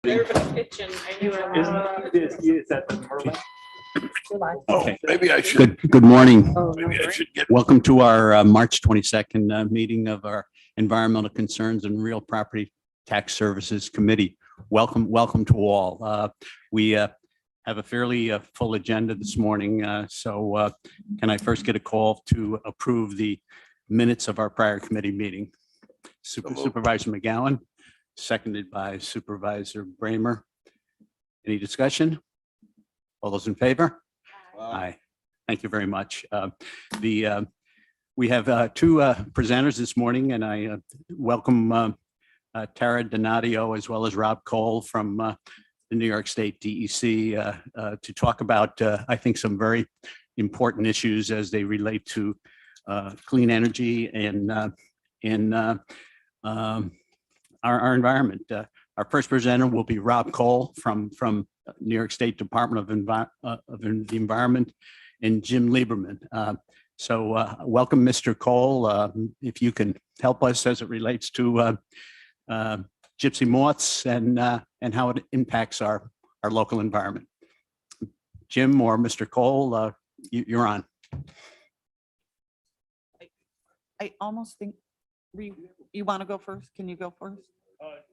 Everybody's pitching. I knew Is that the normal? Oh, maybe I should. Good morning. Maybe I should get. Welcome to our March 22nd meeting of our Environmental Concerns and Real Property Tax Services Committee. Welcome to all. We have a fairly full agenda this morning. So can I first get a call to approve the minutes of our prior committee meeting? Supervisor McGowan, seconded by Supervisor Bramer. Any discussion? All those in favor? Aye. Thank you very much. We have two presenters this morning, and I welcome Tara Donadio as well as Rob Cole from the New York State DEC to talk about, I think, some very important issues as they relate to clean energy and our environment. Our first presenter will be Rob Cole from New York State Department of the Environment, and Jim Lieberman. So welcome, Mr. Cole. If you can help us as it relates to gypsy moths and how it impacts our local environment. Jim or Mr. Cole, you're on. I almost think you want to go first? Can you go first?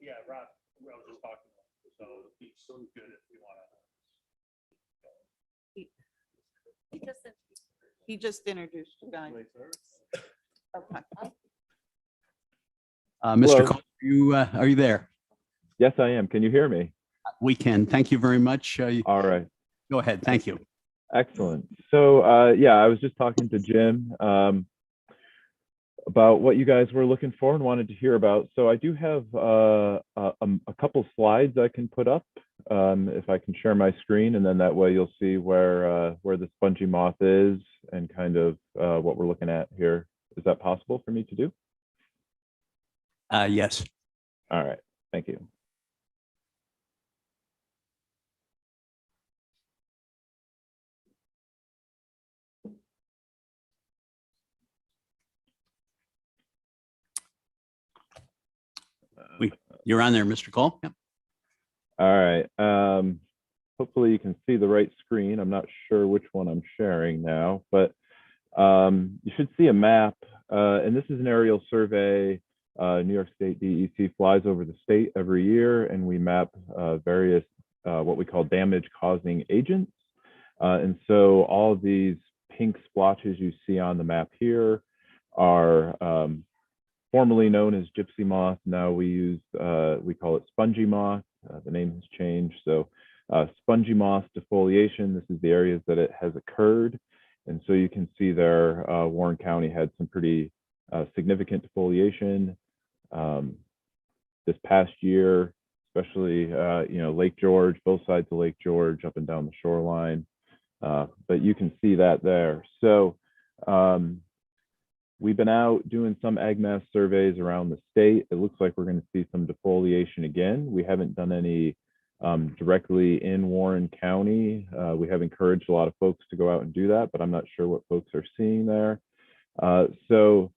Yeah, Rob, I was just talking, so he's so good if you want He just introduced you guys. Okay. Mr. Cole, are you there? Yes, I am. Can you hear me? We can. Thank you very much. All right. Go ahead. Thank you. Excellent. So, yeah, I was just talking to Jim about what you guys were looking for and wanted to hear about. So I do have a couple slides I can put up if I can share my screen, and then that way you'll see where the spongy moth is and kind of what we're looking at here. Is that possible for me to do? Yes. All right. Thank you. You're on there, Mr. Cole. Yep. All right. Hopefully you can see the right screen. I'm not sure which one I'm sharing now, but you should see a map. And this is an aerial survey. New York State DEC flies over the state every year, and we map various what we call damage causing agents. And so all of these pink splotches you see on the map here are formerly known as gypsy moth. Now we call it spongy moth. The name has changed. So spongy moth defoliation, this is the areas that it has occurred. And so you can see there, Warren County had some pretty significant defoliation this past year, especially, Lake George, both sides of Lake George, up and down the shoreline. But you can see that there. So we've been out doing some ag mass surveys around the state. It looks like we're going to see some defoliation again. We haven't done any directly in Warren County. We have encouraged a lot of folks to go out and do that, but I'm not sure what folks are seeing there. So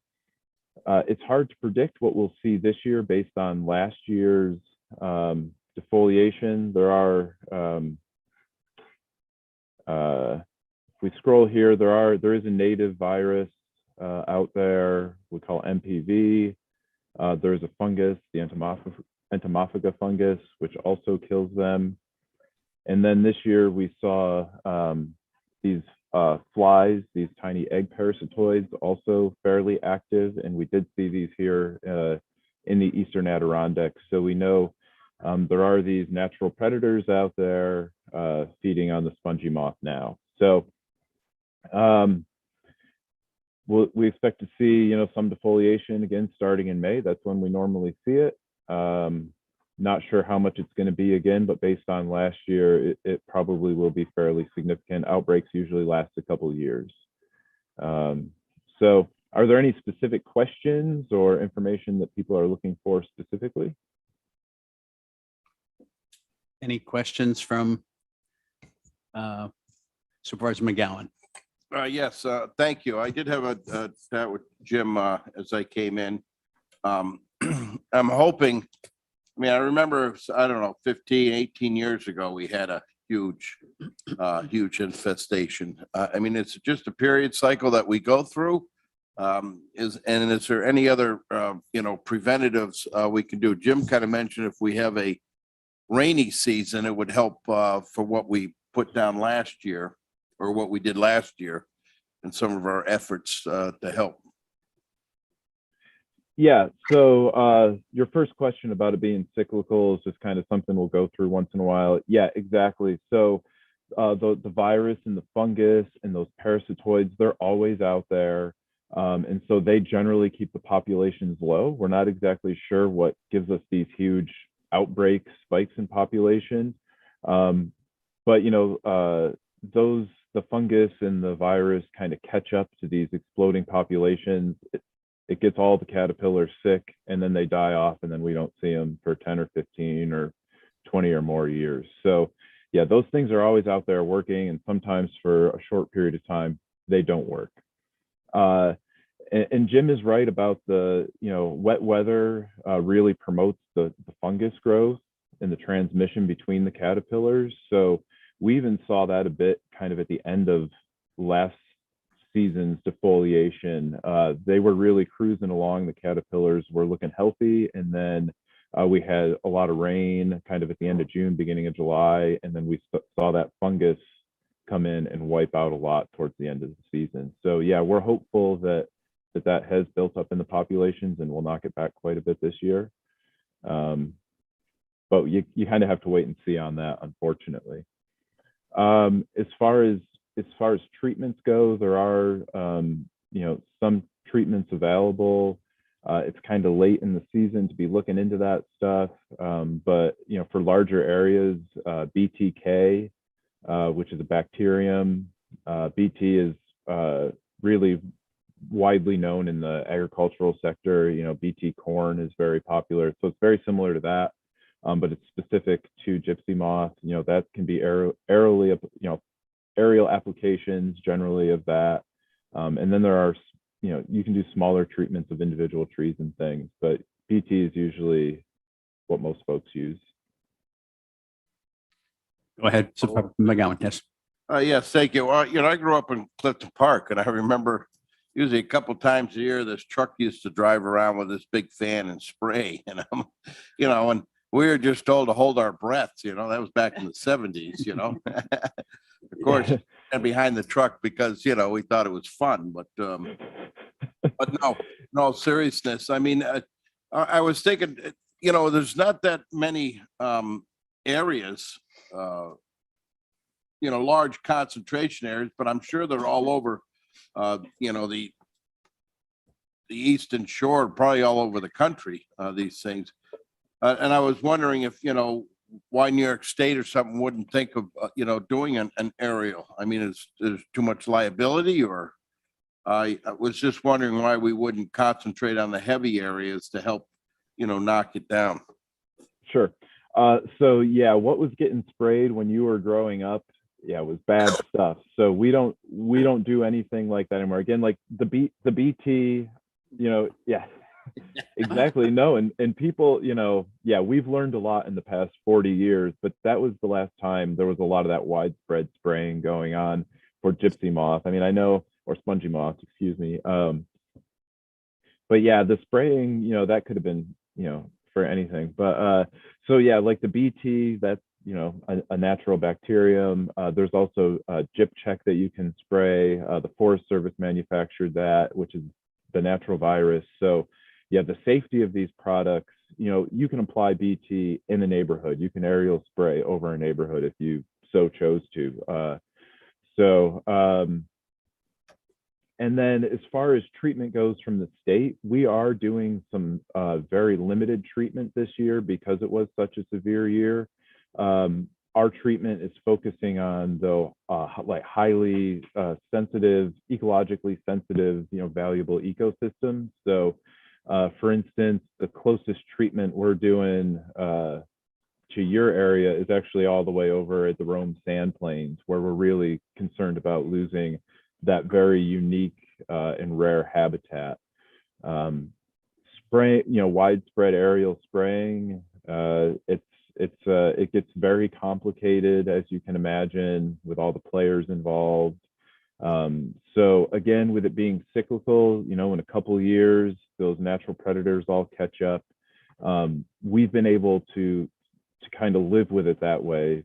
it's hard to predict what we'll see this year based on last year's defoliation. There are, if we scroll here, there is a native virus out there we call MPV. There's a fungus, the entomophaga fungus, which also kills them. And then this year we saw these flies, these tiny egg parasitoids, also fairly active, and we did see these here in the Eastern Adirondacks. So we know there are these natural predators out there feeding on the spongy moth now. So we expect to see, some defoliation again starting in May. That's when we normally see it. Not sure how much it's going to be again, but based on last year, it probably will be fairly significant. Outbreaks usually last a couple of years. So are there any specific questions or information that people are looking for specifically? Any questions from Supervisor McGowan? Yes, thank you. I did have a chat with Jim as I came in. I'm hoping I mean, I remember, I don't know, 15, 18 years ago, we had a huge infestation. I mean, it's just a period cycle that we go through. Is there any other, preventatives we can do? Jim kind of mentioned if we have a rainy season, it would help for what we put down last year or what we did last year and some of our efforts to help. Yeah, so your first question about it being cyclical is just kind of something we'll go through once in a while. Yeah, exactly. So the virus and the fungus and those parasitoids, they're always out there. And so they generally keep the populations low. We're not exactly sure what gives us these huge outbreaks, spikes in population. But, the fungus and the virus kind of catch up to these exploding populations. It gets all the caterpillars sick, and then they die off, and then we don't see them for 10 or 15 or 20 or more years. So yeah, those things are always out there working, and sometimes for a short period of time, they don't work. And Jim is right about the, wet weather really promotes the fungus growth and the transmission between the caterpillars. So we even saw that a bit kind of at the end of last season's defoliation. They were really cruising along. The caterpillars were looking healthy, and then we had a lot of rain kind of at the end of June, beginning of July, and then we saw that fungus come in and wipe out a lot towards the end of the season. So yeah, we're hopeful that has built up in the populations and we'll knock it back quite a bit this year. But you kind of have to wait and see on that, unfortunately. As far as treatments go, there are some treatments available. It's kind of late in the season to be looking into that stuff, but for larger areas, BTK, which is a bacterium, BT is really widely known in the agricultural sector. BT corn is very popular, so it's very similar to that, but it's specific to gypsy moth. That can be aerial applications generally of that, and then there are you can do smaller treatments of individual trees and things, but BT is usually what most folks use. Go ahead, Supervisor McGowan. Yes. Yes, thank you. I grew up in Clifton Park, and I remember usually a couple times a year, this truck used to drive around with this big fan and spray, and and we were just told to hold our breaths. That was back in the 70s. Of course, and behind the truck because we thought it was fun, but no seriousness. I mean, I was thinking, there's not that many areas, large concentration areas, but I'm sure they're all over. The Eastern Shore, probably all over the country. These things, and I was wondering if why New York State or something wouldn't think of doing an aerial. I mean, is too much liability, or I was just wondering why we wouldn't concentrate on the heavy areas to help knock it down. Sure. So yeah, what was getting sprayed when you were growing up? Yeah, it was bad stuff. So we don't do anything like that anymore. Again, like the BT, yeah, exactly. No, and people, yeah, we've learned a lot in the past 40 years, but that was the last time there was a lot of that widespread spraying going on for gypsy moth. I mean, I know, or spongy moth, excuse me. But yeah, the spraying, that could have been, for anything. But so yeah, like the BT, that's a natural bacterium. There's also Gyp Check that you can spray. The Forest Service manufactured that, which is the natural virus. So yeah, the safety of these products, you can apply BT in a neighborhood. You can aerial spray over a neighborhood if you so chose to. And then as far as treatment goes from the state, we are doing some very limited treatment this year because it was such a severe year. Our treatment is focusing on the like highly sensitive, ecologically sensitive, valuable ecosystems. So for instance, the closest treatment we're doing to your area is actually all the way over at the Rome Sand Plains, where we're really concerned about losing that very unique and rare habitat. Spray, widespread aerial spraying, It gets very complicated, as you can imagine, with all the players involved. So again, with it being cyclical, in a couple of years, those natural predators all catch up. We've been able to kind of live with it that way,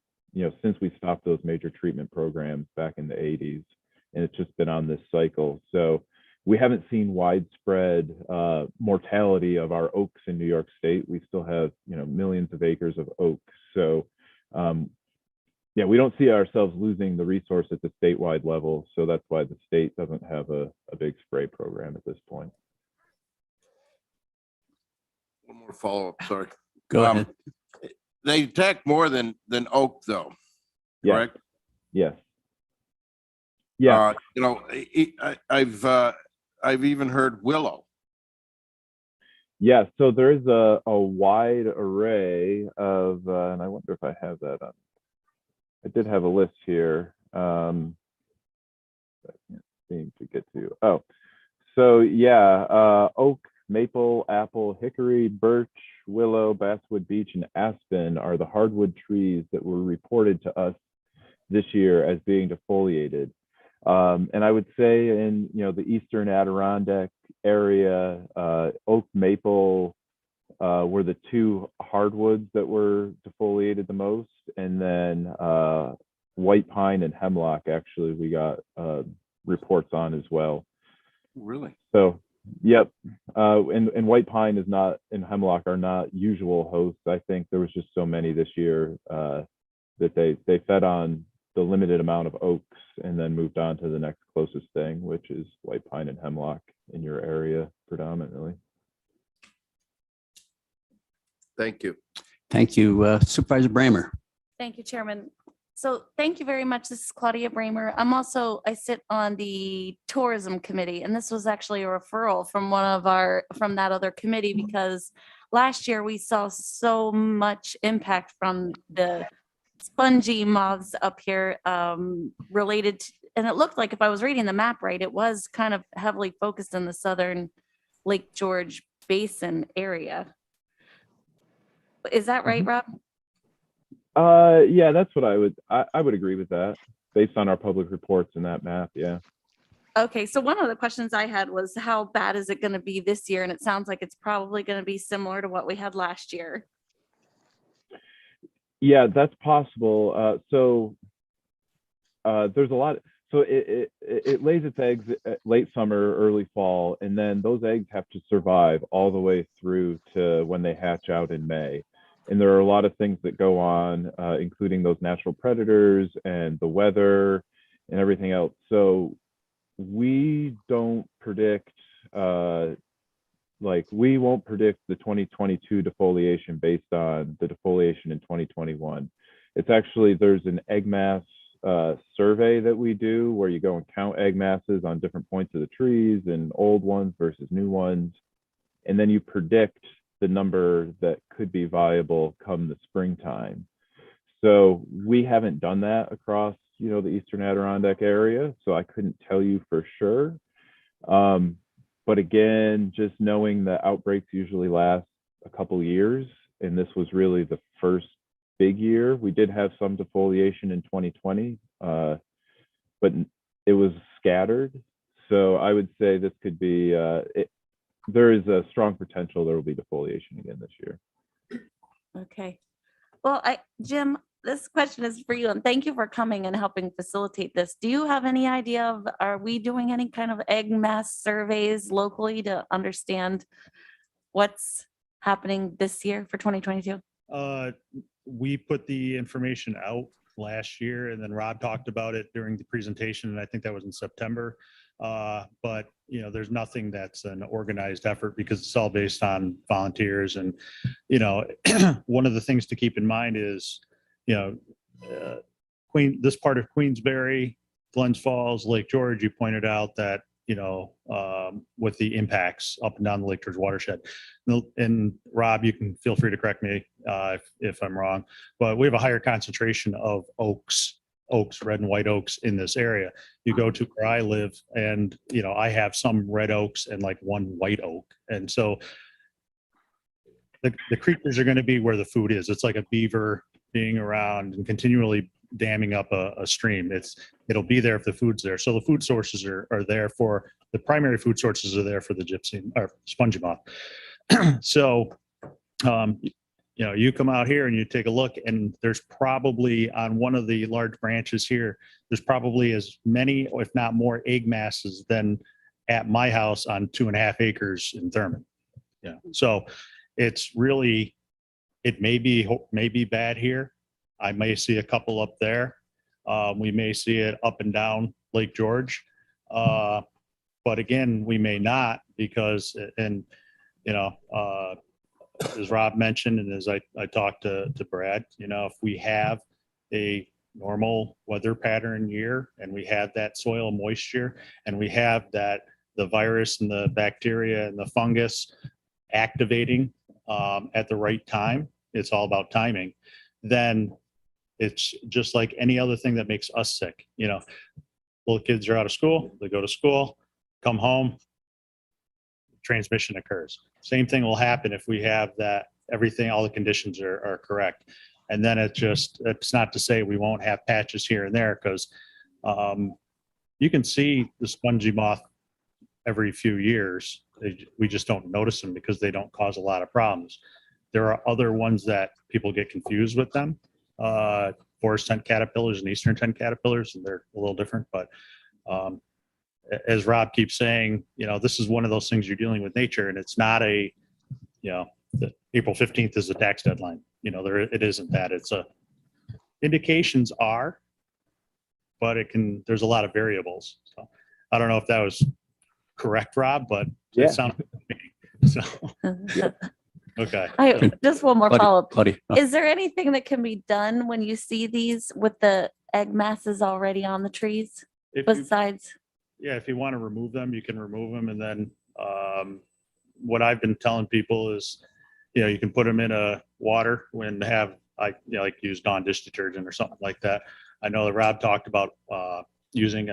since we stopped those major treatment programs back in the 80s, and it's just been on this cycle. So we haven't seen widespread mortality of our oaks in New York State. We still have, millions of acres of oaks. So yeah, we don't see ourselves losing the resource at the statewide level. So that's why the state doesn't have a big spray program at this point. One more follow-up, sorry. Go ahead. They attack more than oak though, Yeah. correct? Yes. Yeah. I've even heard willow. Yeah. So there is a wide array of, and I wonder if I have that on. I did have a list here. I can't seem to get to. Oh, so yeah, oak, maple, apple, hickory, birch, willow, basswood beech, and aspen are the hardwood trees that were reported to us this year as being defoliated. And I would say in the eastern Adirondack area, oak, maple were the two hardwoods that were defoliated the most, and then white pine and hemlock actually we got reports on as well. Really? So yep, and white pine is not, and hemlock are not usual hosts. I think there was just so many this year that they fed on the limited amount of oaks and then moved on to the next closest thing, which is white pine and hemlock in your area predominantly. Thank you. Thank you. Supervisor Bramer. Thank you, Chairman. So thank you very much. This is Claudia Bramer. I sit on the Tourism Committee, and this was actually a referral from from that other committee, because last year we saw so much impact from the spongy moths up here related to, and it looked like, if I was reading the map right, it was kind of heavily focused in the southern Lake George Basin area. Is that right, Rob? Yeah, that's what I would agree with that based on our public reports in that map. Yeah. Okay, so one of the questions I had was, how bad is it going to be this year? And it sounds like it's probably going to be similar to what we had last year. Yeah, that's possible. So there's a lot. So it lays its eggs late summer, early fall, and then those eggs have to survive all the way through to when they hatch out in May. And there are a lot of things that go on, including those natural predators and the weather and everything else. So we don't predict, we won't predict the 2022 defoliation based on the defoliation in 2021. It's actually, there's an egg mass survey that we do where you go and count egg masses on different points of the trees and old ones versus new ones. And then you predict the number that could be viable come the springtime. So we haven't done that across, the Eastern Adirondack area. So I couldn't tell you for sure. But again, just knowing the outbreaks usually last a couple years, and this was really the first big year. We did have some defoliation in 2020, but it was scattered. So I would say this could be, there is a strong potential there will be defoliation again this year. Okay. Well, Jim, this question is for you, and thank you for coming and helping facilitate this. Do you have any idea of, are we doing any kind of egg mass surveys locally to understand what's happening this year for 2022? We put the information out last year, and then Rob talked about it during the presentation, and I think that was in September. But there's nothing that's an organized effort because it's all based on volunteers. And one of the things to keep in mind is this part of Queensbury, Glens Falls, Lake George, you pointed out that with the impacts up and down the Lake George watershed. And Rob, you can feel free to correct me if I'm wrong, but we have a higher concentration of oaks, red and white oaks in this area. You go to where I live and, I have some red oaks and like one white oak. And so the creatures are going to be where the food is. It's like a beaver being around and continually damming up a stream. It'll be there if the food's there. So the food sources are there for the primary food sources are there for the gypsy or spongy moth. So, you come out here and you take a look, and there's probably on one of the large branches here, there's probably as many, if not more, egg masses than at my house on 2.5 acres in Thurman. Yeah. So it's really, it may be bad here. I may see a couple up there. We may see it up and down Lake George. But again, we may not because, as Rob mentioned, and as I talked to Brad, if we have a normal weather pattern year and we have that soil moisture and we have the virus and the bacteria and the fungus activating at the right time, it's all about timing, then it's just like any other thing that makes us sick. Little kids are out of school, they go to school, come home, transmission occurs. Same thing will happen if we have that everything, all the conditions are correct. And then it's not to say we won't have patches here and there, because you can see the spongy moth every few years. We just don't notice them because they don't cause a lot of problems. There are other ones that people get confused with them. Forest tent caterpillars and eastern tent caterpillars, and they're a little different, but as Rob keeps saying, this is one of those things you're dealing with nature, and it's not the April 15th is the tax deadline. It isn't that. It's indications are, but there's a lot of variables. So I don't know if that was correct, Rob, but Yeah. it sounded so. Okay. Just one more follow-up. Claudia. Is there anything that can be done when you see these with the egg masses already on the trees besides? If you want to remove them, you can remove them. And then what I've been telling people is, you can put them in a water when like use Dawn dish detergent or something like that. I know that Rob talked about using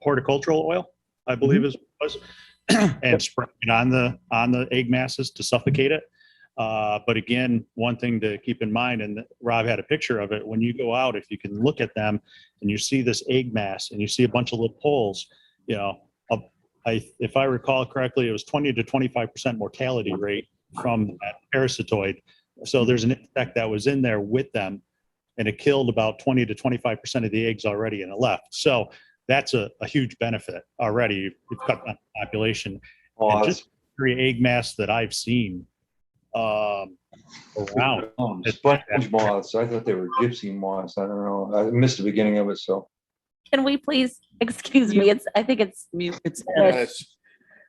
horticultural oil, I believe is what it was, and spraying it on the egg masses to suffocate it. But again, one thing to keep in mind, and Rob had a picture of it, when you go out, if you can look at them and you see this egg mass and you see a bunch of little holes, if I recall correctly, it was 20 to 25% mortality rate from that parasitoid. So there's an insect that was in there with them, and it killed about 20 to 25% of the eggs already, and it left. So that's a huge benefit already. You've cut down the population. And just every egg mass that I've seen around. Sponge moths. I thought they were gypsy moths. I don't know. I missed the beginning of it, so. Can we please, excuse me, I think it's Mute. It's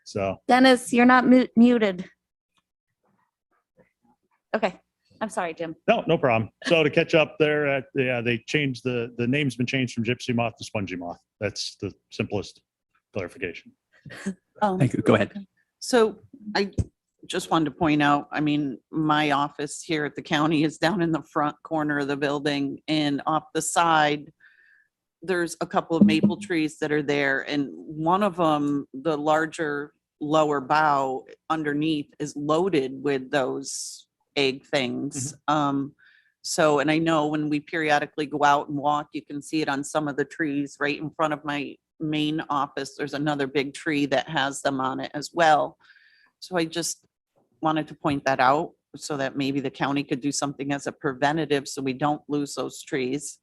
So Dennis, you're not muted. Okay, I'm sorry, Jim. no problem. So to catch up there, they changed the name's been changed from gypsy moth to spongy moth. That's the simplest clarification. Thank you. Go ahead. So I just wanted to point out, my office here at the county is down in the front corner of the building, and off the side, there's a couple of maple trees that are there. And one of them, the larger lower bough underneath, is loaded with those egg things. So, and I know when we periodically go out and walk, you can see it on some of the trees right in front of my main office. There's another big tree that has them on it as well. So I just wanted to point that out so that maybe the county could do something as a preventative so we don't lose those trees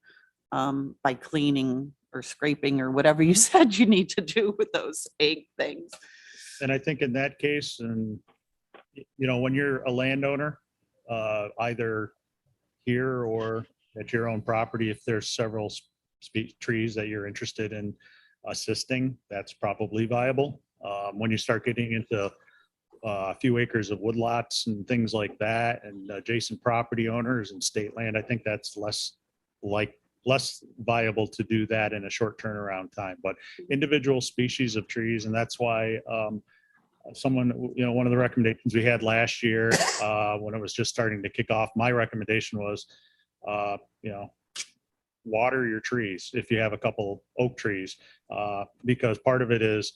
by cleaning or scraping or whatever you said you need to do with those egg things. And I think in that case, and when you're a landowner, either here or at your own property, if there's several trees that you're interested in assisting, that's probably viable. When you start getting into a few acres of woodlots and things like that, and adjacent property owners and state land, I think that's less viable to do that in a short turnaround time. But individual species of trees, and that's why one of the recommendations we had last year when it was just starting to kick off, my recommendation was, water your trees if you have a couple oak trees, because part of it is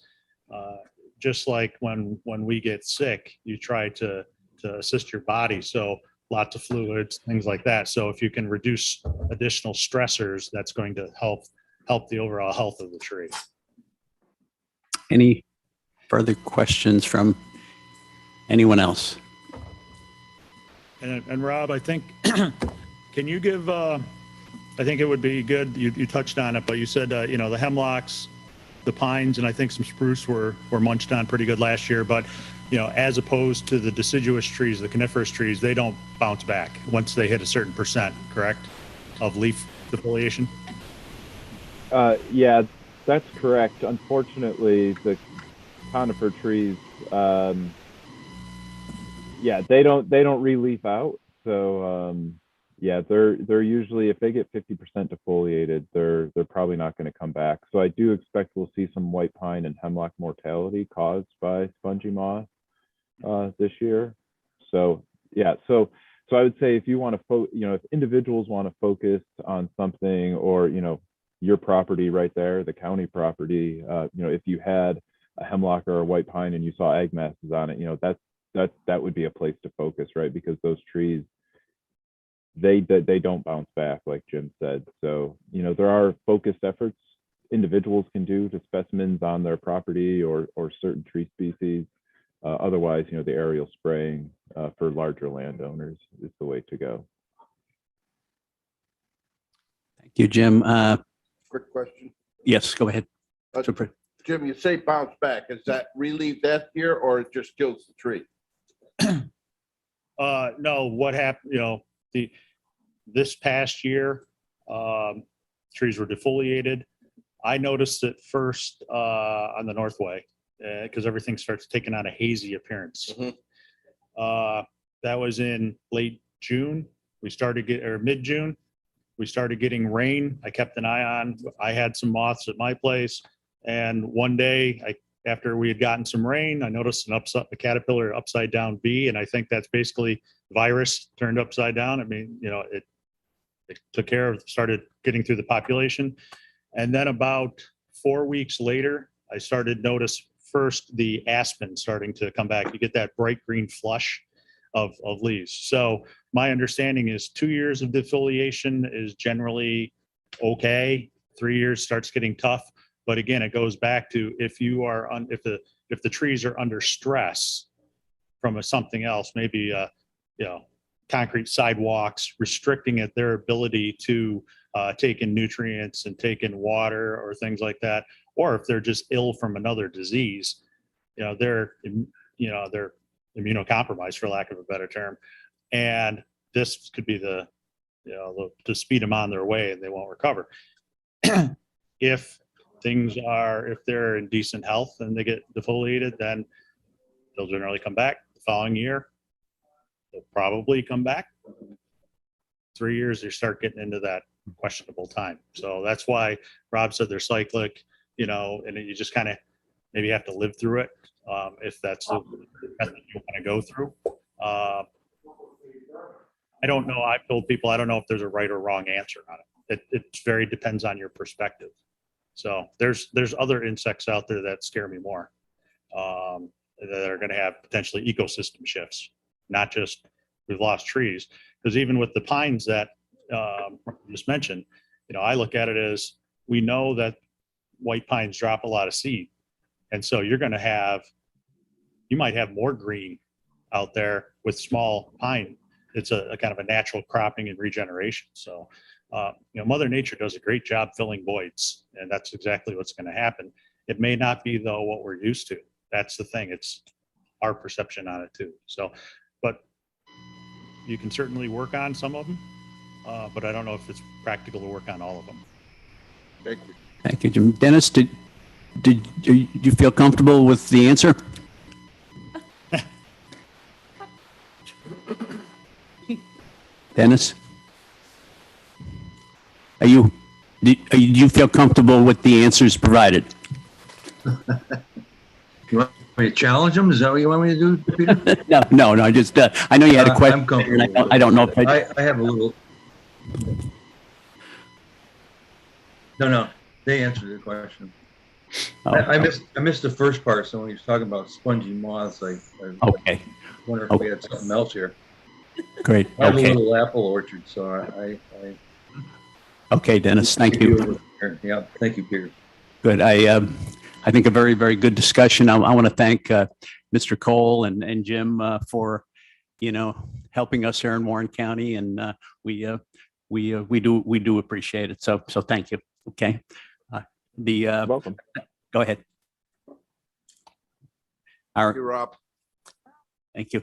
just like when we get sick, you try to to assist your body. So lots of fluids, things like that. So if you can reduce additional stressors, that's going to help the overall health of the tree. Any further questions from anyone else? And Rob, I think, can you give, I think it would be good, you touched on it, but you said, you know, the hemlocks, the pines, and I think some spruce were munched on pretty good last year, but, you know, as opposed to the deciduous trees, the coniferous trees, they don't bounce back once they hit a certain percent, correct, of leaf defoliation? Yeah, that's correct. Unfortunately, the conifer trees, yeah, they don't re-leaf out. So yeah, they're usually, if they get 50% defoliated, they're probably not going to come back. So I do expect we'll see some white pine and hemlock mortality caused by spongy moth this year. So yeah, so I would say if you want to, you know, if individuals want to focus on something, or, you know, your property right there, the county property, you know, if you had a hemlock or a white pine and you saw egg masses on it, you know, that would be a place to focus, right? Because those trees, they don't bounce back, like Jim said. So, you know, there are focused efforts individuals can do to specimens on their property or certain tree species. Otherwise, you know, the aerial spraying for larger landowners is the way to go. Thank you, Jim. Quick question. Yes, go ahead. Jim, you say bounce back. Is that relieve that year or it just kills the tree? No, what happened, you know, this past year, trees were defoliated. I noticed it first on the Northway because everything starts taking on a hazy appearance. That was in late June. We started mid-June. We started getting rain. I kept an eye on. I had some moths at my place, and one day, after we had gotten some rain, I noticed a caterpillar upside down bee, and I think that's basically virus turned upside down. I mean, you know, it took care of, started getting through the population, and then about 4 weeks later, I started notice first the aspen starting to come back. You get that bright green flush of leaves. So my understanding is 2 years of defoliation is generally okay. 3 years starts getting tough. But again, it goes back to if the trees are under stress from something else, maybe you know, concrete sidewalks restricting their ability to take in nutrients and take in water or things like that, or if they're just ill from another disease, you know, they're immunocompromised, for lack of a better term, and this could be to speed them on their way and they won't recover. If they're in decent health and they get defoliated, then they'll generally come back the following year. They'll probably come back. 3 years, they start getting into that questionable time. So that's why Rob said they're cyclic, you know, and you just kind of maybe have to live through it if that's the method you want to go through. I don't know. I've told people I don't know if there's a right or wrong answer on it. It very depends on your perspective. So there's other insects out there that scare me more, that are going to have potentially ecosystem shifts, not just we've lost trees. Because even with the pines that just mentioned, you know, I look at it as we know that white pines drop a lot of seed, and so you might have more green out there with small pine. It's a kind of a natural cropping and regeneration. So. You know, Mother Nature does a great job filling voids, and that's exactly what's going to happen. It may not be, though, what we're used to. That's the thing. It's our perception on it, too. So, but you can certainly work on some of them, but I don't know if it's practical to work on all of them. Thank you. Thank you, Jim. Dennis, did you feel comfortable with the answer? Dennis? Do you feel comfortable with the answers provided? You want me to challenge them? Is that what you want me to do, Peter? No. I just I know you had a question. I'm comfortable. I don't know if I have a little. No, they answered the question. I missed the first part, so when he was talking about spongy moths, I Okay, wonder if we had something else here. great. I have a Okay, little apple orchard, so I okay, Dennis, thank you. Yeah, thank you, Peter. Good. I think a very, very good discussion. I want to thank Mr. Cole and Jim for, helping us here in Warren County, and we do appreciate it. So thank you. Okay. Welcome. Go ahead. Thank you, Rob. Thank you.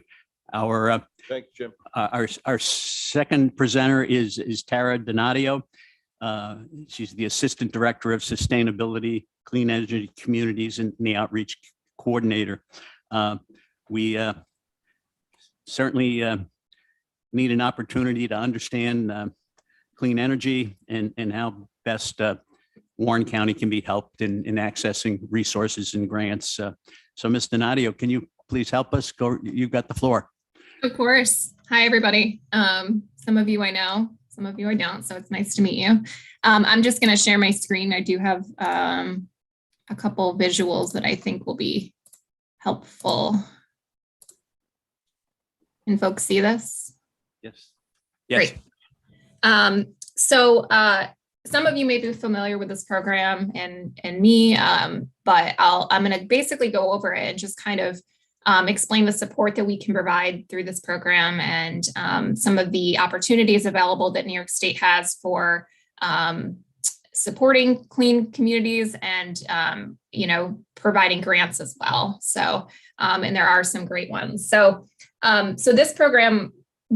Our Thanks, Jim. our second presenter is Tara Donadio. She's the Assistant Director of Sustainability, Clean Energy Communities, and the Outreach Coordinator. We certainly need an opportunity to understand clean energy and how best Warren County can be helped in accessing resources and grants. So Ms. Donadio, can you please help us? You've got the floor. Of course. Hi, everybody. Some of you I know, some of you I don't, so it's nice to meet you. I'm just going to share my screen. I do have a couple visuals that I think will be helpful. Can folks see this? Yes. Great. So some of you may be familiar with this program and me, but I'm going to basically go over it and just kind of explain the support that we can provide through this program and some of the opportunities available that New York State has for supporting clean communities and, providing grants as well. So, and there are some great ones. So this program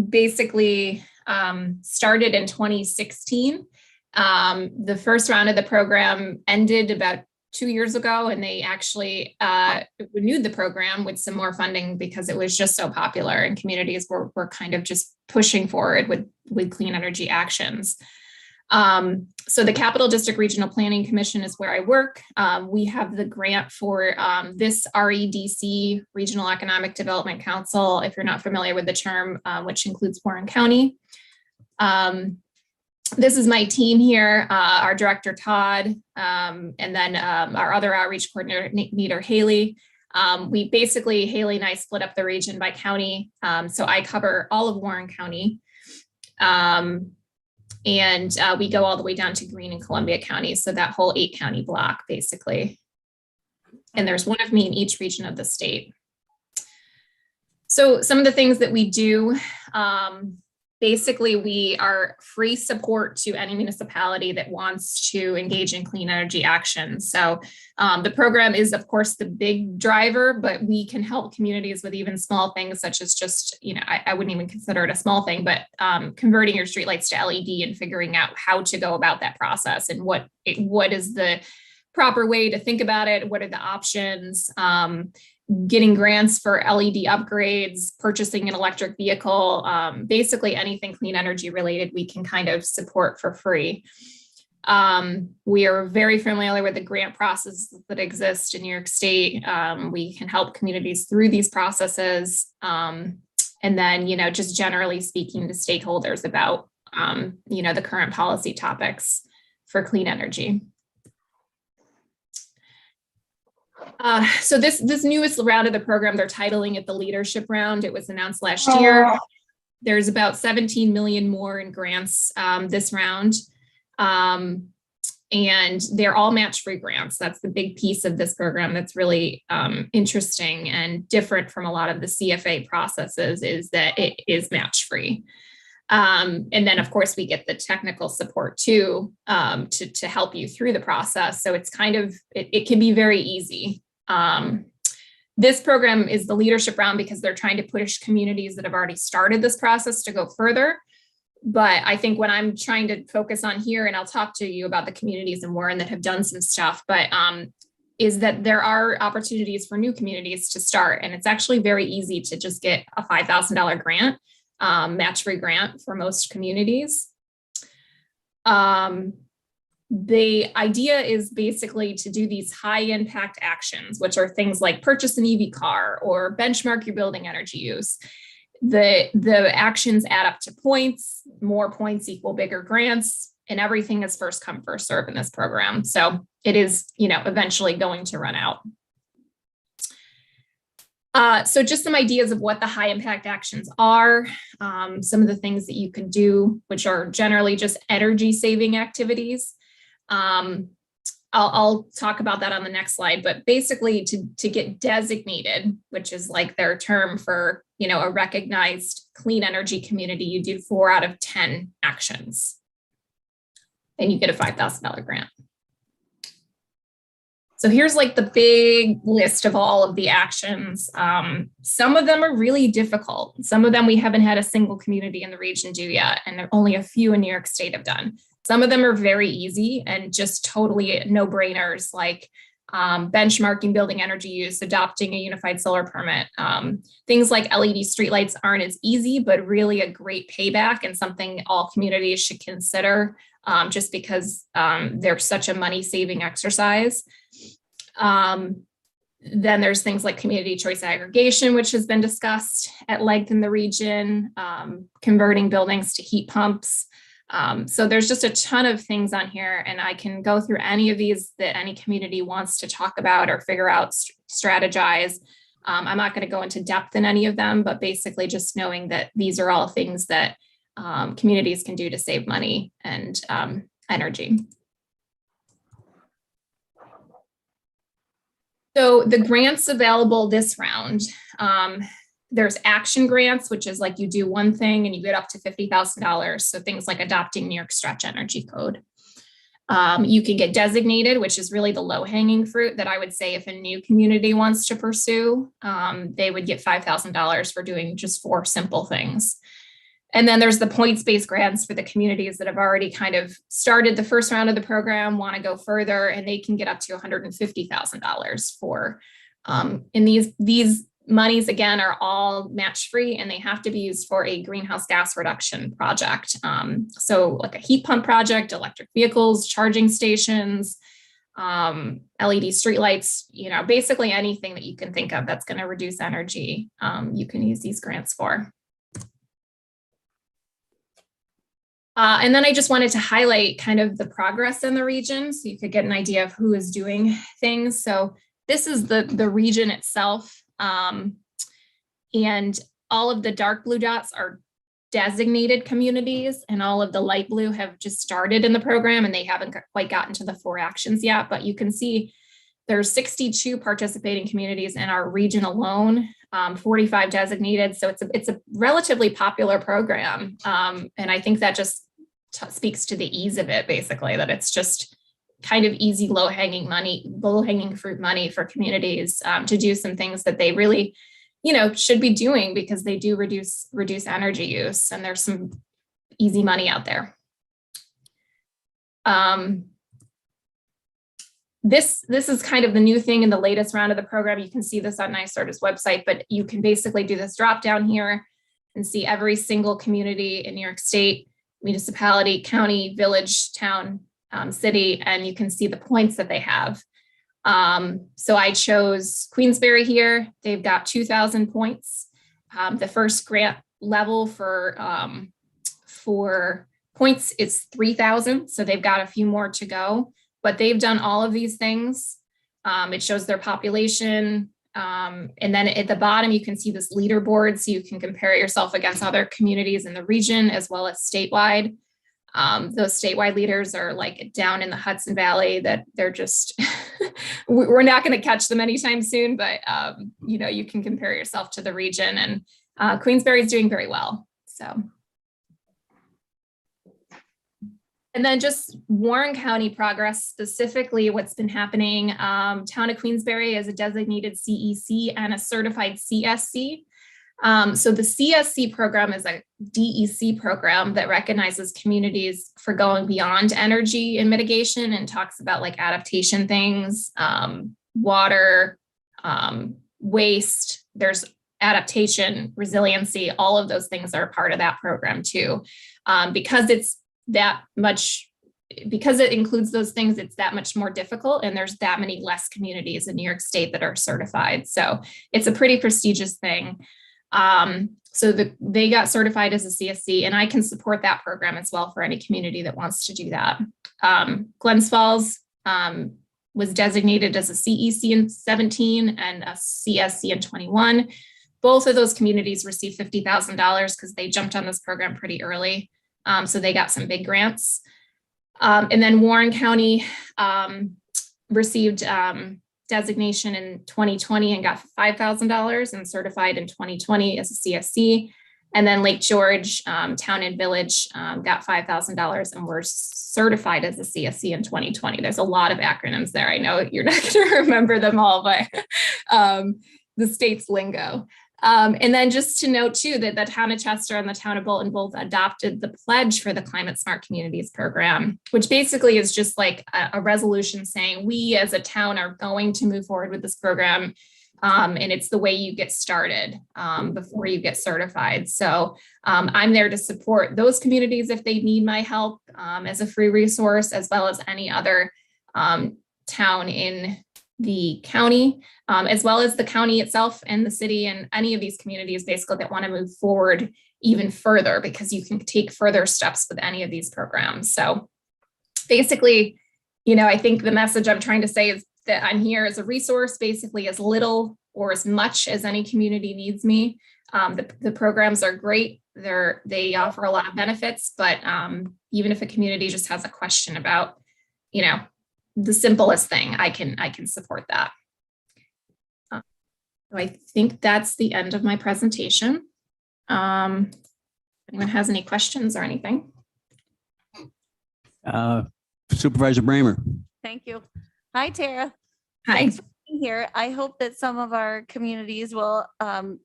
basically started in 2016. The first round of the program ended about 2 years ago, and they actually renewed the program with some more funding because it was just so popular and communities were kind of just pushing forward with clean energy actions. So the Capital District Regional Planning Commission is where I work. We have the grant for this REDC, Regional Economic Development Council, if you're not familiar with the term, which includes Warren County. This is my team here, our director, Todd, and then our other outreach coordinator, Haley. Haley and I split up the region by county. So I cover all of Warren County. And we go all the way down to Greene and Columbia County. So that whole 8-county block, basically. And there's one of me in each region of the state. So some of the things that we do, basically, we are free support to any municipality that wants to engage in clean energy action. So the program is, of course, the big driver, but we can help communities with even small things such as just, I wouldn't even consider it a small thing, but converting your streetlights to LED and figuring out how to go about that process and what is the proper way to think about it. What are the options? Getting grants for LED upgrades, purchasing an electric vehicle, basically anything clean energy related, we can kind of support for free. We are very familiar with the grant process that exist in New York State. We can help communities through these processes. And then, just generally speaking to stakeholders about, the current policy topics for clean energy. So this newest round of the program, they're titling it the leadership round. It was announced last year. There's about 17 million more in grants this round. And they're all match-free grants. That's the big piece of this program that's really interesting and different from a lot of the CFA processes is that it is match-free. And then, of course, we get the technical support too to help you through the process. So it's kind of, it can be very easy. This program is the leadership round because they're trying to push communities that have already started this process to go further. But I think what I'm trying to focus on here, and I'll talk to you about the communities in Warren that have done some stuff, but is that there are opportunities for new communities to start. And it's actually very easy to just get a $5,000 grant. Match-free grant for most communities. The idea is basically to do these high impact actions, which are things like purchase an EV car or benchmark your building energy use. The actions add up to points, more points equal bigger grants. and everything is first come, first serve in this program. So it is, you know, eventually going to run out. So just some ideas of what the high impact actions are, some of the things that you can do, which are generally just energy saving activities. I'll talk about that on the next slide, but basically to get designated, which is like their term for, you know, a recognized clean energy community, you do 4 out of 10 actions and you get a $5,000 grant. So here's like the big list of all of the actions. Some of them are really difficult. Some of them we haven't had a single community in the region do yet, and only a few in New York State have done. Some of them are very easy and just totally no-brainers, like benchmarking building energy use, adopting a unified solar permit. Things like LED streetlights aren't as easy, but really a great payback and something all communities should consider, just because they're such a money-saving exercise. Then there's things like community choice aggregation, which has been discussed at length in the region, converting buildings to heat pumps. So there's just a ton of things on here, and I can go through any of these that any community wants to talk about or figure out, strategize. I'm not going to go into depth in any of them, but basically just knowing that these are all things that communities can do to save money and energy. So the grants available this round, there's action grants, which is like you do one thing and you get up to $50,000. So things like adopting New York Stretch Energy Code. You can get designated, which is really the low hanging fruit that I would say if a new community wants to pursue, they would get $5,000 for doing just 4 simple things. And then there's the points-based grants for the communities that have already kind of started the first round of the program, want to go further, and they can get up to $150,000 for, and these monies, again, are all match-free, and they have to be used for a greenhouse gas reduction project. So like a heat pump project, electric vehicles, charging stations, LED streetlights, you know, basically anything that you can think of that's going to reduce energy, you can use these grants for. And then I just wanted to highlight kind of the progress in the region so you could get an idea of who is doing things. So this is the region itself. And all of the dark blue dots are designated communities, and all of the light blue have just started in the program and they haven't quite gotten to the 4 actions yet. But you can see there's 62 participating communities in our region alone, 45 designated. So it's a relatively popular program. And I think that just speaks to the ease of it, basically, that it's just kind of easy, low-hanging fruit money for communities to do some things that they really, you know, should be doing because they do reduce energy use, and there's some easy money out there. This is kind of the new thing in the latest round of the program. You can see this on NYSERDA's website, but you can basically do this drop down here and see every single community in New York State, municipality, county, village, town, city, and you can see the points that they have. So I chose Queensbury here. They've got 2,000 points. The first grant level for points is 3,000. So they've got a few more to go, but they've done all of these things. It shows their population. And then at the bottom, you can see this leaderboard, so you can compare yourself against other communities in the region as well as statewide. Those statewide leaders are like down in the Hudson Valley, that they're just, we're not going to catch them anytime soon, but you know, you can compare yourself to the region, and Queensbury is doing very well. So. And then just Warren County progress, specifically what's been happening. Town of Queensbury is a designated CEC and a certified CSC. So the CSC program is a DEC program that recognizes communities for going beyond energy and mitigation and talks about like adaptation things, water, waste, there's adaptation, resiliency, all of those things are part of that program too. Because it's that much, because it includes those things, it's that much more difficult, and there's that many less communities in New York State that are certified. So it's a pretty prestigious thing. So they got certified as a CSC, and I can support that program as well for any community that wants to do that. Glens Falls was designated as a CEC in 17 and a CSC in 21. Both of those communities received $50,000 because they jumped on this program pretty early. So they got some big grants. And then Warren County received designation in 2020 and got $5,000 and certified in 2020 as a CSC. And then Lake George Town and Village got $5,000 and were certified as a CSC in 2020. There's a lot of acronyms there. I know you're not going to remember them all, but the state's lingo. And then just to note too, that the town of Chester and the town of Bolton both adopted the pledge for the Climate Smart Communities program, which basically is just like a resolution saying we as a town are going to move forward with this program. And it's the way you get started before you get certified. So I'm there to support those communities if they need my help as a free resource, as well as any other town in the county, as well as the county itself and the city and any of these communities basically that want to move forward even further, because you can take further steps with any of these programs. So basically, I think the message I'm trying to say is that I'm here as a resource, basically as little or as much as any community needs me. The programs are great. They offer a lot of benefits, but even if a community just has a question about, the simplest thing, I can support that. So I think that's the end of my presentation. Anyone has any questions or anything? Supervisor Bramer. Thank you. Hi, Tara. Hi. Thanks for being here. I hope that some of our communities will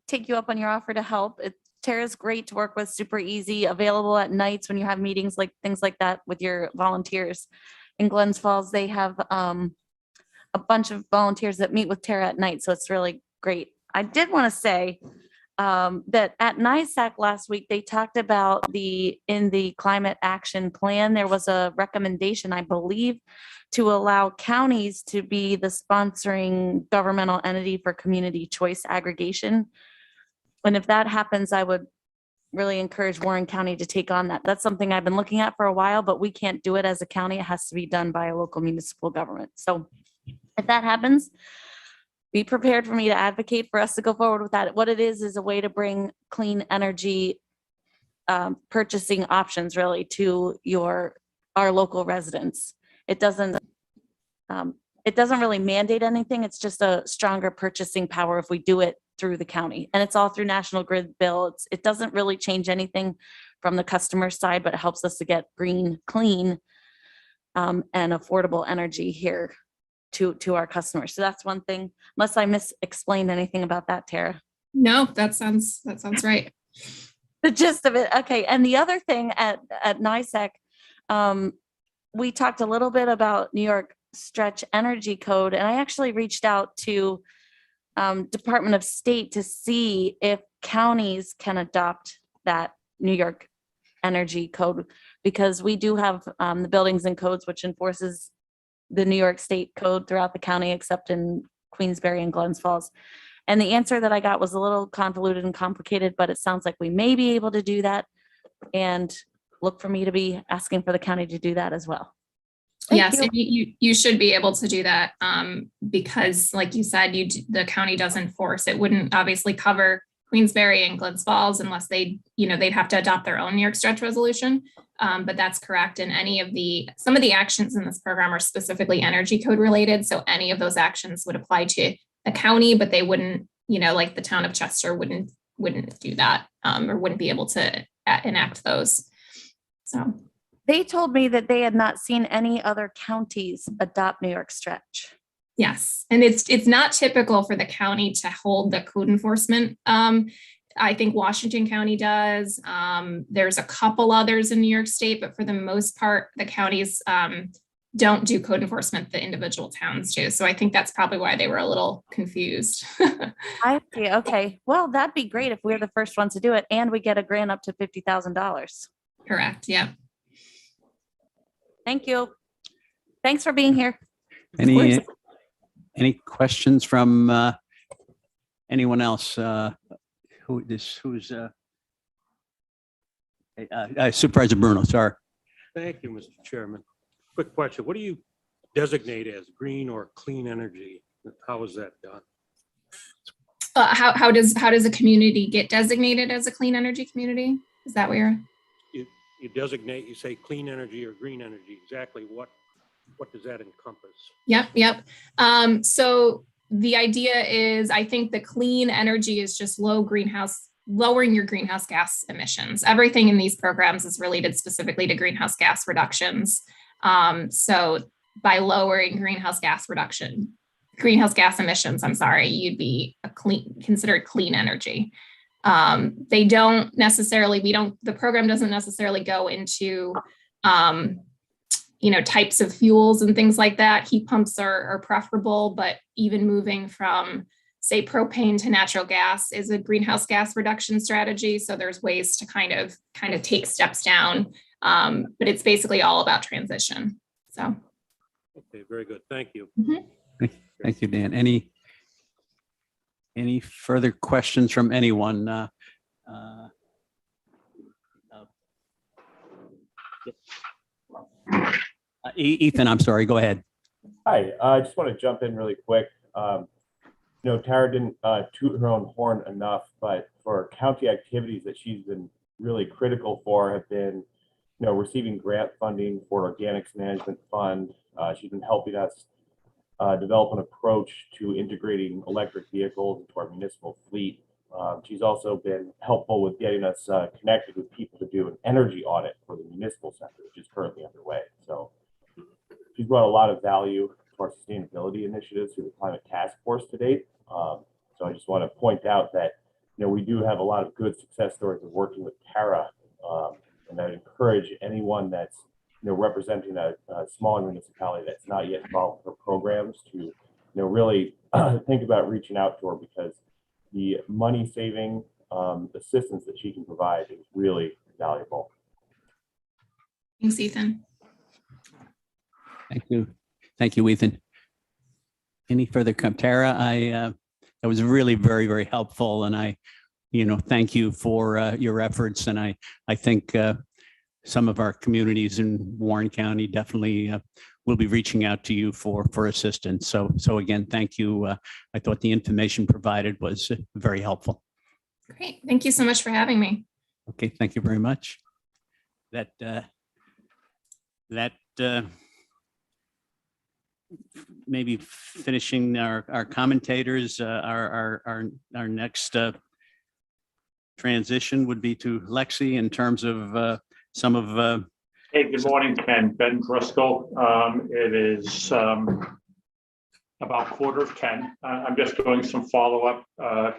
take you up on your offer to help. Tara's great to work with, super easy, available at nights when you have meetings, like things like that with your volunteers. In Glens Falls, they have a bunch of volunteers that meet with Tara at night, so it's really great. I did want to say that at NISAC last week, they talked about in the climate action plan, there was a recommendation, I believe, to allow counties to be the sponsoring governmental entity for community choice aggregation. And if that happens, I would really encourage Warren County to take on that. That's something I've been looking at for a while, but we can't do it as a county. It has to be done by a local municipal government. So if that happens, be prepared for me to advocate for us to go forward with that. What it is a way to bring clean energy purchasing options really to our local residents. It doesn't really mandate anything. It's just a stronger purchasing power if we do it through the county, and it's all through National Grid bill. It doesn't really change anything from the customer side, but it helps us to get green, clean, and affordable energy here to our customers. So that's one thing, unless I explained anything about that, Tara. No, that sounds right. The gist of it. Okay. And the other thing at NISAC, we talked a little bit about New York Stretch Energy Code, and I actually reached out to Department of State to see if counties can adopt that New York Energy Code, because we do have the buildings and codes which enforces the New York State code throughout the county, except in Queensbury and Glens Falls. And the answer that I got was a little convoluted and complicated, but it sounds like we may be able to do that, and look for me to be asking for the county to do that as well. Yes, you should be able to do that because, like you said, the county does enforce. It wouldn't obviously cover Queensbury and Glens Falls unless they'd have to adopt their own New York Stretch resolution. But that's correct. And some of the actions in this program are specifically energy code related. So any of those actions would apply to the county, but they wouldn't, like the town of Chester wouldn't do that or wouldn't be able to enact those. So. They told me that they had not seen any other counties adopt New York Stretch. Yes, and it's not typical for the county to hold the code enforcement. I think Washington County does. There's a couple others in New York State, but for the most part, the counties don't do code enforcement, the individual towns do. So I think that's probably why they were a little confused. I see. Okay. Well, that'd be great if we're the first ones to do it and we get a grant up to $50,000. Correct. Yeah. Thank you. Thanks for being here. Any questions from anyone else who who's Supervisor Bruno, sorry. Thank you, Mr. Chairman. Quick question. What do you designate as green or clean energy? How is that done? How does a community get designated as a clean energy community? Is that where? You designate, you say clean energy or green energy. Exactly what does that encompass? Yep. So the idea is, I think the clean energy is just lowering your greenhouse gas emissions. Everything in these programs is related specifically to greenhouse gas reductions. So by lowering greenhouse gas emissions, you'd be considered clean energy. The program doesn't necessarily go into, types of fuels and things like that. Heat pumps are preferable, but even moving from, say, propane to natural gas is a greenhouse gas reduction strategy. So there's ways to kind of take steps down, but it's basically all about transition. So. Okay, very good. Thank you. Mm-hmm. Thank you, Dan. Any further questions from anyone? Ethan, I'm sorry, go ahead. Hi, I just want to jump in really quick. Tara didn't toot her own horn enough, but for county activities that she's been really critical for have been, receiving grant funding for Organics Management Fund. She's been helping us develop an approach to integrating electric vehicles into our municipal fleet. She's also been helpful with getting us connected with people to do an energy audit for the municipal sector, which is currently underway. So she's brought a lot of value to our sustainability initiatives through the Climate Task Force to date. So I just want to point out that, we do have a lot of good success stories of working with Tara. And I'd encourage anyone that's, representing a smaller municipality that's not yet involved with her programs to, really think about reaching out to her, because the money saving assistance that she can provide is really valuable. Thanks, Ethan. Thank you, Ethan. Any further comment? Tara, that was really very, very helpful. And I, thank you for your efforts. And I think some of our communities in Warren County definitely will be reaching out to you for assistance. So again, thank you. I thought the information provided was very helpful. Great. Thank you so much for having me. Okay, thank you very much. That maybe finishing our commentators, our next transition would be to Lexi in terms of some of. Hey, good morning, Ken. Ben Driscoll. It is about 9:45. I'm just doing some follow-up,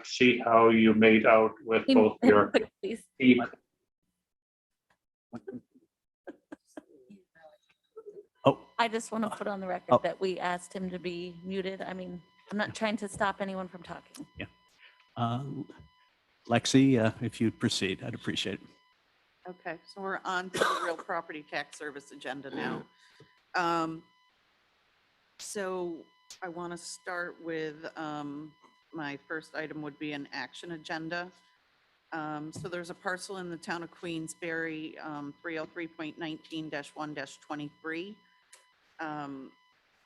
see how you made out with both your. Oh, I just want to put on the record that we asked him to be muted. I mean, I'm not trying to stop anyone from talking. Yeah. Lexi, if you'd proceed, I'd appreciate it. Okay, so we're on to the real property tax service agenda now. So I want to start with, my first item would be an action agenda. So there's a parcel in the town of Queensbury, 303.19-1-23.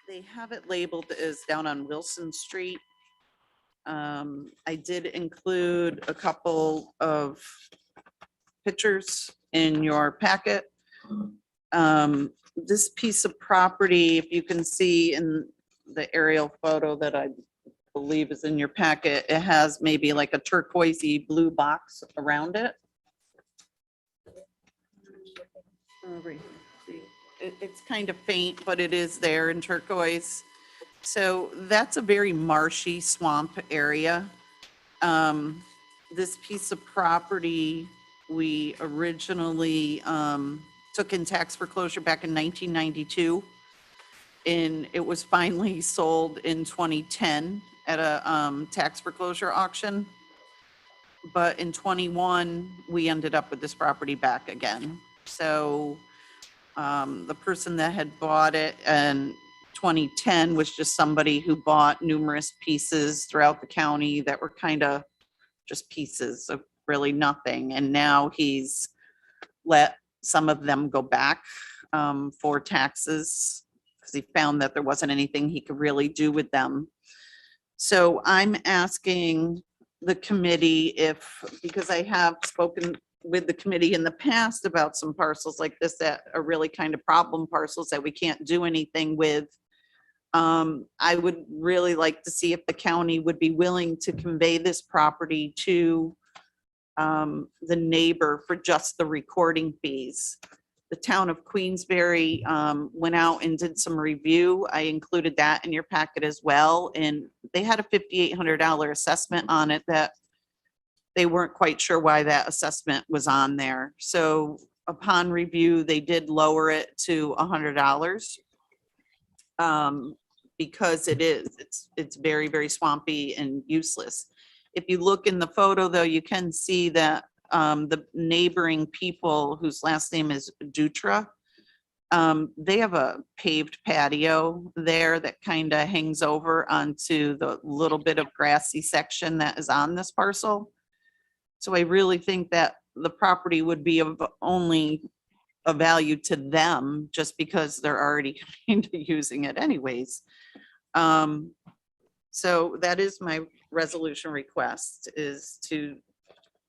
They have it labeled as down on Wilson Street. I did include a couple of pictures in your packet. This piece of property, if you can see in the aerial photo that I believe is in your packet, it has maybe like a turquoisey blue box around it. It's kind of faint, but it is there in turquoise. So that's a very marshy swamp area. This piece of property we originally took in tax foreclosure back in 1992. And it was finally sold in 2010 at a tax foreclosure auction. But in 21, we ended up with this property back again. So the person that had bought it in 2010 was just somebody who bought numerous pieces throughout the county that were kind of just pieces of really nothing. And now he's let some of them go back for taxes because he found that there wasn't anything he could really do with them. So I'm asking the committee if, because I have spoken with the committee in the past about some parcels like this that are really kind of problem parcels that we can't do anything with. I would really like to see if the county would be willing to convey this property to the neighbor for just the recording fees. The town of Queensbury went out and did some review. I included that in your packet as well. And they had a $5,800 assessment on it that they weren't quite sure why that assessment was on there. So upon review, they did lower it to $100 because it's very, very swampy and useless. If you look in the photo though, you can see that the neighboring people whose last name is Dutra, they have a paved patio there that kind of hangs over onto the little bit of grassy section that is on this parcel. So I really think that the property would be of only a value to them just because they're already kind of using it anyways. So that is my resolution request, is to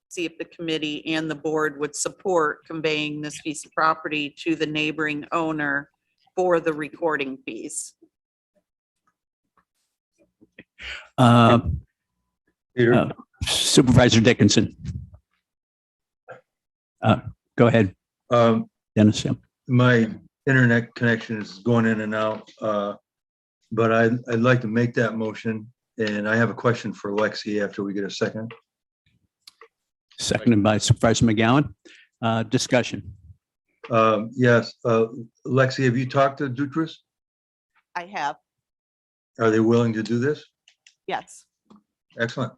see if the committee and the board would support conveying this piece of property to the neighboring owner for the recording fees. Peter? Supervisor Dickinson. Go ahead, Dennis. Yeah. My internet connection is going in and out, but I'd like to make that motion, and I have a question for Lexi after we get a second. Seconded by Supervisor McGowan. Discussion. Yes, Lexi, have you talked to Dutras? I have, Are they willing to do this? yes, Excellent.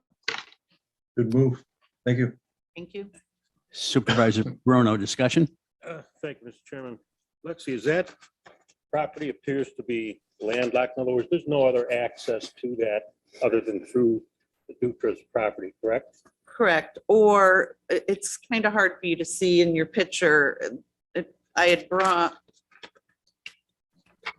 Good move. Thank you. thank you. Supervisor Bruno, discussion. Thank you, Mr. Chairman. Lexi, is that property appears to be landlocked? In other words, there's no other access to that other than through the Dutra's property, correct? Correct, or it's kind of hard for you to see in your picture. I had brought,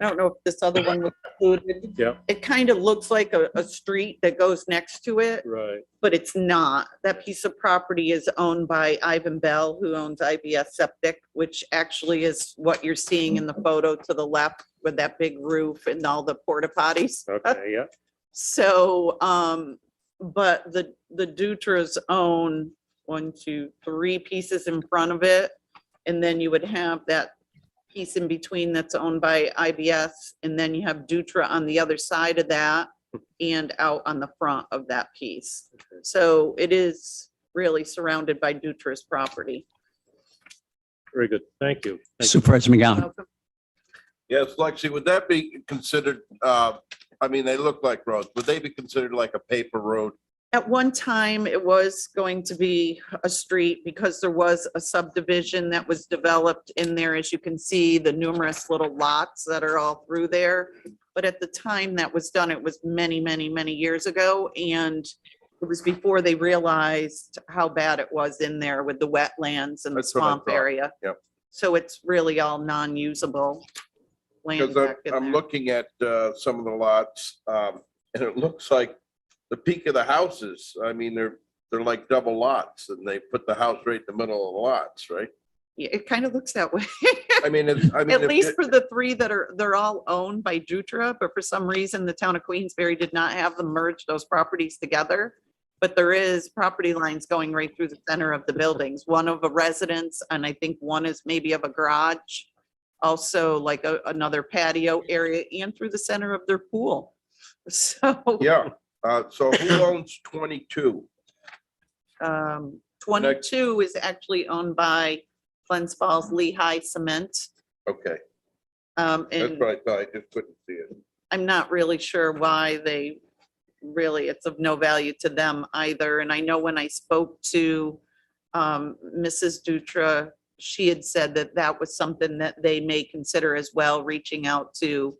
I don't know if this other one was included. Yeah. It kind of looks like a street that goes next to it, Right. but it's not. That piece of property is owned by Ivan Bell, who owns IBS Septic, which actually is what you're seeing in the photo to the left with that big roof and all the porta potties. Okay, yeah. So, but the Dutras own 1, 2, 3 pieces in front of it. And then you would have that piece in between that's owned by IBS. And then you have Dutra on the other side of that and out on the front of that piece. So it is really surrounded by Dutra's property. Very good. Thank you. Thank you. Supervisor McGowan. Welcome. Yes, Lexi, would that be considered, I mean, they look like roads, would they be considered like a paper road? At one time, it was going to be a street because there was a subdivision that was developed in there. As you can see, the numerous little lots that are all through there. But at the time that was done, it was many, many, many years ago. And it was before they realized how bad it was in there with the wetlands and the That's what I swamp thought. area. Yep. So it's really all non-usable land Because back in I'm there. looking at some of the lots, and it looks like the peak of the houses, I mean, they're like double lots, and they put the house right in the middle of the lots, right? Yeah, it kind of looks that way. I mean, At least for the 3 that they're all owned by Dutra, but for some reason, the town of Queensbury did not have them merge those properties together. But there is property lines going right through the center of the buildings, one of a residence, and I think one is maybe of a garage. Also like another patio area and through the center of their pool. So. Yeah, so who owns 22? 22 is actually owned by Glens Falls Lehigh Cement. Okay, And that's what I thought, I just couldn't see it. I'm not really sure why they really, it's of no value to them either. And I know when I spoke to Mrs. Dutra, she had said that that was something that they may consider as well, reaching out to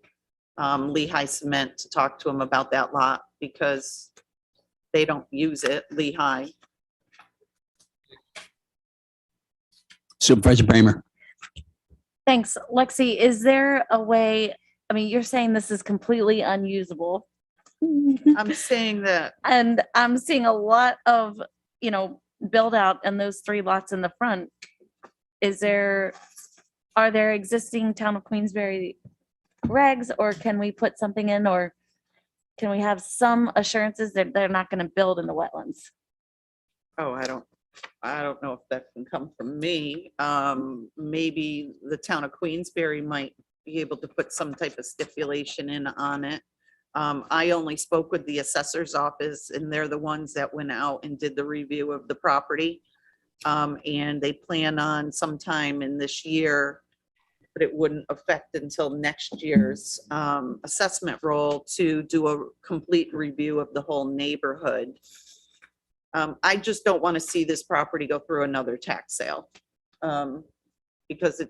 Lehigh Cement to talk to them about that lot because they don't use it, Lehigh. Supervisor Bramer. Thanks. Lexi, is there a way, I mean, you're saying this is completely unusable. I'm saying that, And I'm seeing a lot of, build out in those 3 lots in the front. Are there existing town of Queensbury regs, or can we put something in, or can we have some assurances that they're not going to build in the wetlands? oh, I don't know if that can come from me. Maybe the town of Queensbury might be able to put some type of stipulation in on it. I only spoke with the assessor's office, and they're the ones that went out and did the review of the property. And they plan on sometime in this year, but it wouldn't affect until next year's assessment roll to do a complete review of the whole neighborhood. I just don't want to see this property go through another tax sale, because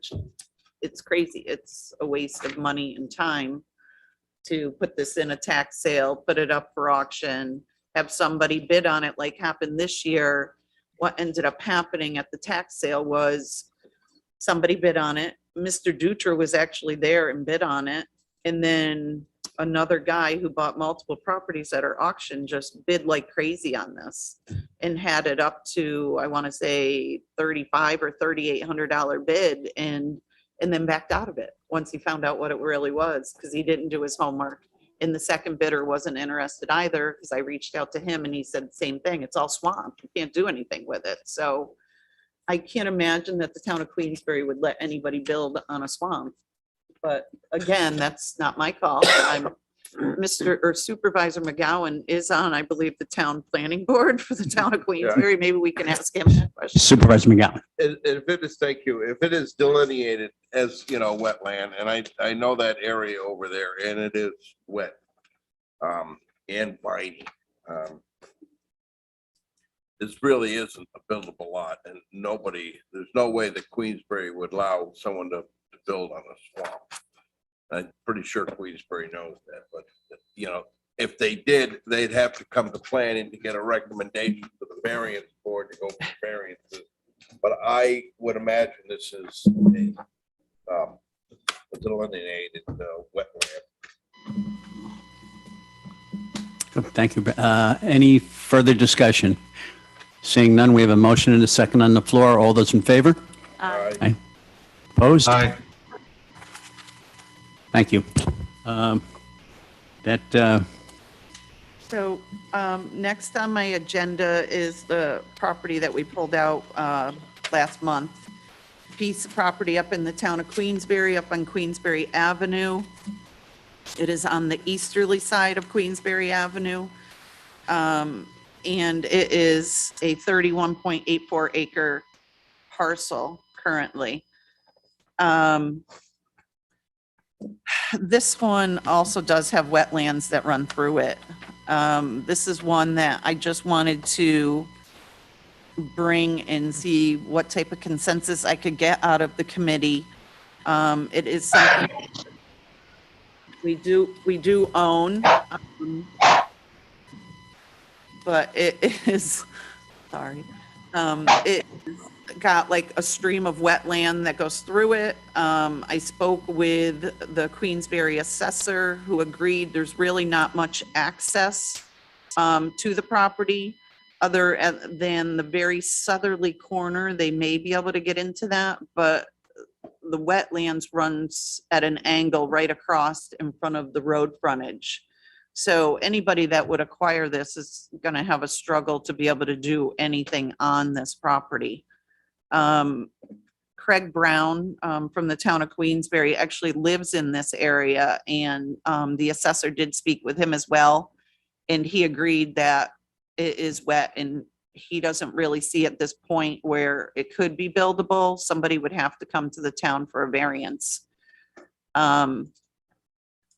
it's crazy. It's a waste of money and time to put this in a tax sale, put it up for auction, have somebody bid on it like happened this year. What ended up happening at the tax sale was somebody bid on it. Mr. Dutra was actually there and bid on it. And then another guy who bought multiple properties at our auction just bid like crazy on this and had it up to, I want to say $3,500 or $3,800 bid, and then backed out of it once he found out what it really was, because he didn't do his homework. And the second bidder wasn't interested either, because I reached out to him and he said the same thing. It's all swamp. You can't do anything with it. So I can't imagine that the town of Queensbury would let anybody build on a swamp. But again, that's not my call. Supervisor McGowan is on, I believe, the town planning board for the town of Queensbury. Maybe we can ask him that question. Supervisor McGowan. If it is, thank you, if it is delineated as, wetland, and I know that area over there, and it is wet, and briny. This really isn't a buildable lot, and there's no way that Queensbury would allow someone to build on a swamp. I'm pretty sure Queensbury knows that, but if they did, they'd have to come to planning to get a recommendation to the variance board to go for variances. But I would imagine this is a delineated wetland. Thank you. Any further discussion? Seeing none, we have a motion and a second on the floor. All those in favor? Aye. Opposed? Aye. Thank you. So next on my agenda is the property that we pulled out last month. Piece of property up in the town of Queensbury, up on Queensbury Avenue. It is on the easterly side of Queensbury Avenue. And it is a 31.84 acre parcel currently. This one also does have wetlands that run through it. This is one that I just wanted to bring and see what type of consensus I could get out of the committee. It is something we do own, but it is, sorry, it got like a stream of wetland that goes through it. I spoke with the Queensbury assessor, who agreed there's really not much access to the property other than the very southerly corner. They may be able to get into that, but the wetlands runs at an angle right across in front of the road frontage. So anybody that would acquire this is going to have a struggle to be able to do anything on this property. Craig Brown from the town of Queensbury actually lives in this area, and the assessor did speak with him as well, and he agreed that it is wet and he doesn't really see at this point where it could be buildable. Somebody would have to come to the town for a variance.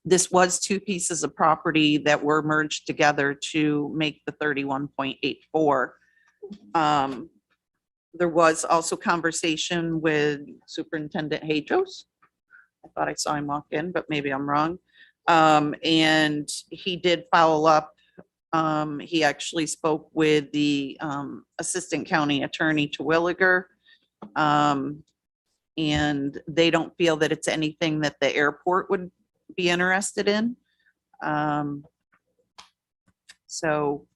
This was 2 pieces of property that were merged together to make the 31.84. There was also conversation with Superintendent Hajos. I thought I saw him walk in, but maybe I'm wrong. And he did follow up. He actually spoke with the Assistant County Attorney Terwilliger, And they don't feel that it's anything that the airport would be interested in. So,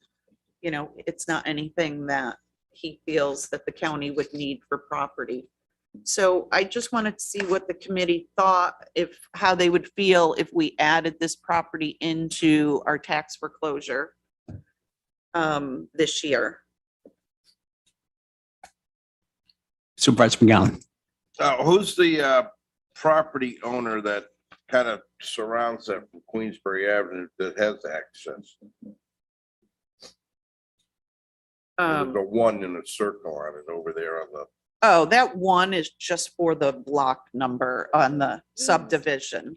you know, it's not anything that he feels that the county would need for property. So I just wanted to see what the committee thought, how they would feel if we added this property into our tax foreclosure this year. Supervisor McGowan. Who's the property owner that kind of surrounds that from Queensbury Avenue that has access? There's a one in a circle on it over there on the. Oh, that one is just for the block number on the subdivision.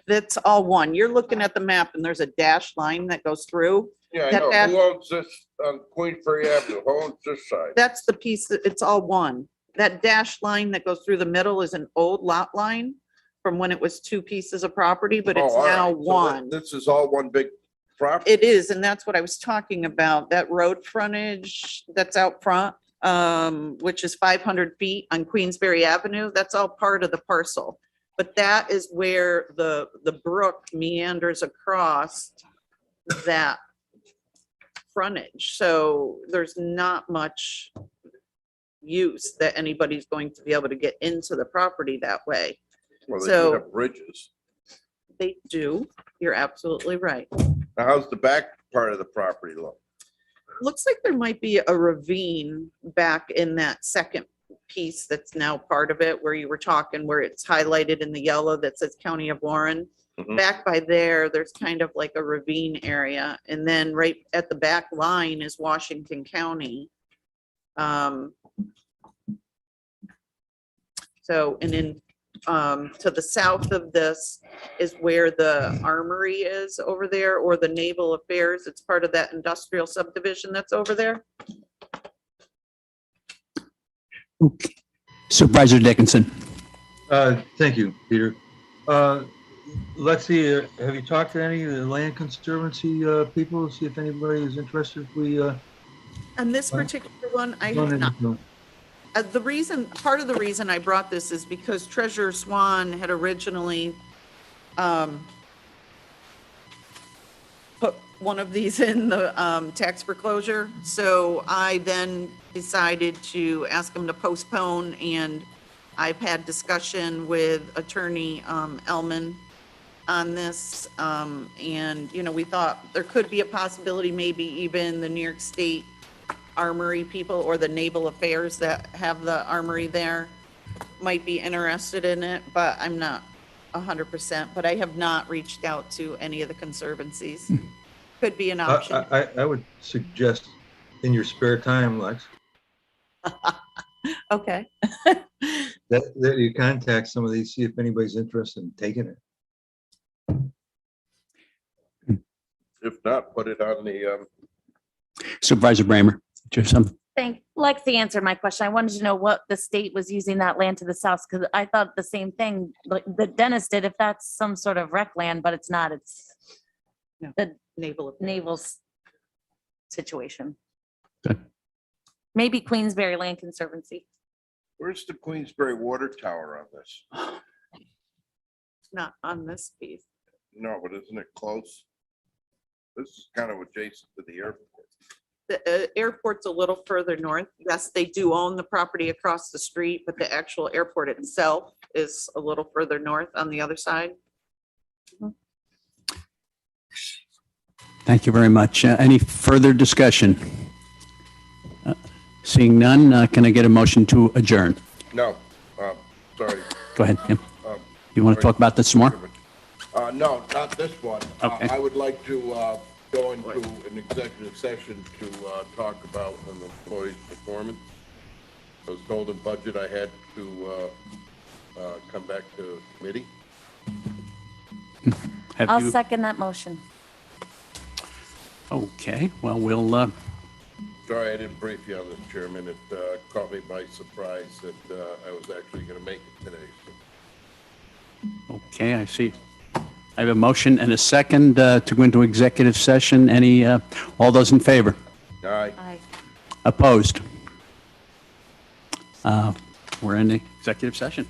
That's all one. You're looking at the map and there's a dashed line that goes through. Yeah, I That know. dash- Who owns this on Queensbury Avenue? Who owns this side? That's the piece that it's all one. That dashed line that goes through the middle is an old lot line from when it was two pieces of property, but it's Oh, all now right. So one. This is all one big property? It is, and that's what I was talking about. That road frontage that's out front, which is 500 feet on Queensbury Avenue, that's all part of the parcel. But that is where the brook meanders across that frontage. So there's not much use that anybody's going to be able to get into the property that way. Well, they So- do have bridges. They do. You're absolutely right. Now, how's the back part of the property look? Looks like there might be a ravine back in that second piece that's now part of it, where you were talking, where it's highlighted in the yellow that says County of Warren. Mhm. Back by there, there's kind of like a ravine area. And then right at the back line is Washington County. So, and then to the south of this is where the armory is over there, or the Naval Affairs. It's part of that industrial subdivision that's over there. Okay. Supervisor Dickinson. Thank you, Peter. Lexi, have you talked to any of the land conservancy people, see if anybody is interested if we And this particular one, I have not. Part of the reason I brought this is because Treasurer Swan had originally put one of these in the tax foreclosure. So I then decided to ask him to postpone, and I've had discussion with Attorney Elman on this. And, you know, we thought there could be a possibility, maybe even the New York State Armory people or the Naval Affairs that have the armory there might be interested in it, but I'm not 100%, but I have not reached out to any of the conservancies. Could be an option. I would suggest in your spare time, Lex, Okay. that you contact some of these, see if anybody's interested in taking it. If not, put it on the, Supervisor Bramer. Do you have some? Lexi answered my question. I wanted to know what the state was using that land to the south, because I thought the same thing, like the Dennis did, if that's some sort of rec land, but it's not, it's No. the Naval Affairs. naval's situation. Good. Maybe Queensberry Land Conservancy. where's the Queensbury Water Tower on this? Not on this piece. No, but isn't it close? This is kind of adjacent to the airport. The airport's a little further north. Yes, they do own the property across the street, but the actual airport itself is a little further north on the other side. Thank you very much. Any further discussion? Seeing none, can I get a motion to adjourn? No, sorry. Go ahead, Tim. um, You want to talk about this some more? No, not this one. Okay. I would like to go into an executive session to talk about an employee's performance. I was told in budget I had to come back to committee. Have I'll you- second that motion. Okay, well, we'll, Sorry, I didn't brief you on this, Chairman. It caught me by surprise that I was actually going to make it today. So okay, I see. I have a motion and a second to go into executive session. Any, all those in favor? Aye. Aye. Opposed? we're in the executive session.